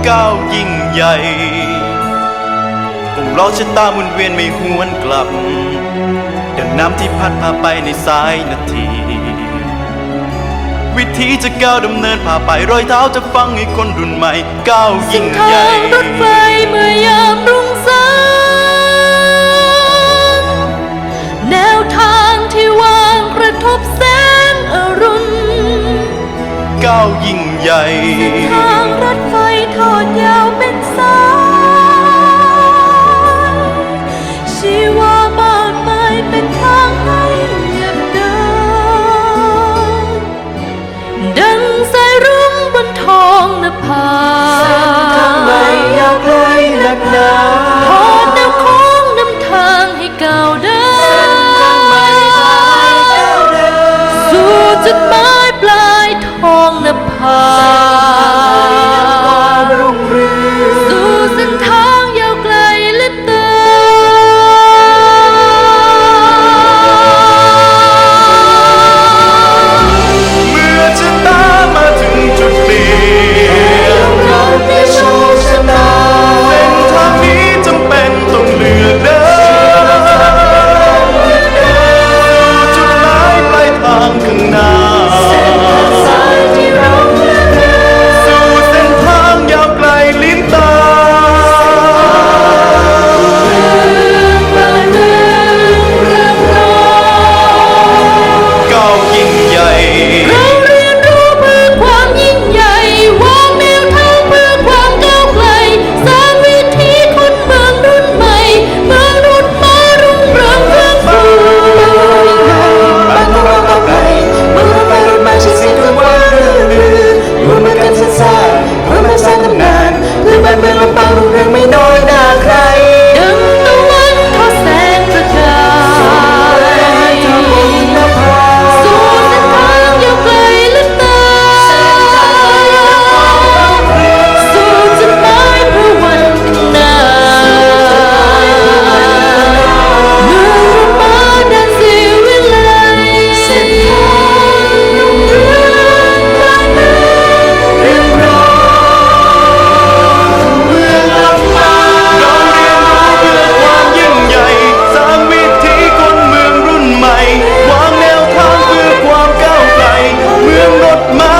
ก้าวยิ่งใหญ่คงล้อชะตาหมุนเวียนไม่หวนกลับดังน้ำที่พัดพาไปในสายนาทีวิธีจะก้าวดำเนินพาไปรอยเท้าจะฟังให้คนรุ่นใหม่ก้าวยิ่งใหญ่ ทางรถไฟเมื่อยามรุ่งสางแนวทางที่วางกระทบแสงอรุณก้าวยิ่งใหญ่ทางรถไฟทอดยาวเป็นสายชีวามากมายเป็นทางให้เหยียบเดินดังสายรุ้งบนท้องนภาทางใหม่ยาวไกลหนักหนาทอดแนวโค้งนำทางให้ก้าวเดินสู่จุดหมายปลายท้องนภาสู่เส้นทางยาวไกลและเติเมื่อชะตามาถึงจุดเปลี่ยนเราได้โชคชะตาเส้นทางนี้จำเป็นต้องเลือกเดินจุดหมายปลายทางข้างหน้าที่เราเลือกเดินสู่เส้นทางยาวไกลลิ้นตาก้าวยิ่งใหญ่เราเรียนรู้เพื่อความยิ่งใหญ่วางแนวทางเพื่อความก้าวไกลสร้างวิถีคนเมืองรุ่นใหม่เมืองรุ่นมารุ่งเรืองเฟื่องฟูบ้านของเราก้าวไกลเมืองเราไปรถมาใช้สิ่งทุกวันเรื่องลือรวมกันสร้างเพื่อมาสร้างตำนานเพื่อบ้านเมืองลำปางรุ่งเรืองไม่น้อยหน้าใครดังตะวันทอดแสงประกายสู่เส้นทางยาวไกลและตาสู่จุดหมายเพื่อวันข้างหน้าเมื่อเรามาดันสิวิไลเส้นทางรุ่งเรืองบ้านเมืองเรียบร้อยเมืองลำปาง เราเรียนรู้เพื่อความยิ่งใหญ่สร้างวิถีคนเมืองรุ่นใหม่วางแนวทางเพื่อความก้าวไกลเมืองรถม้า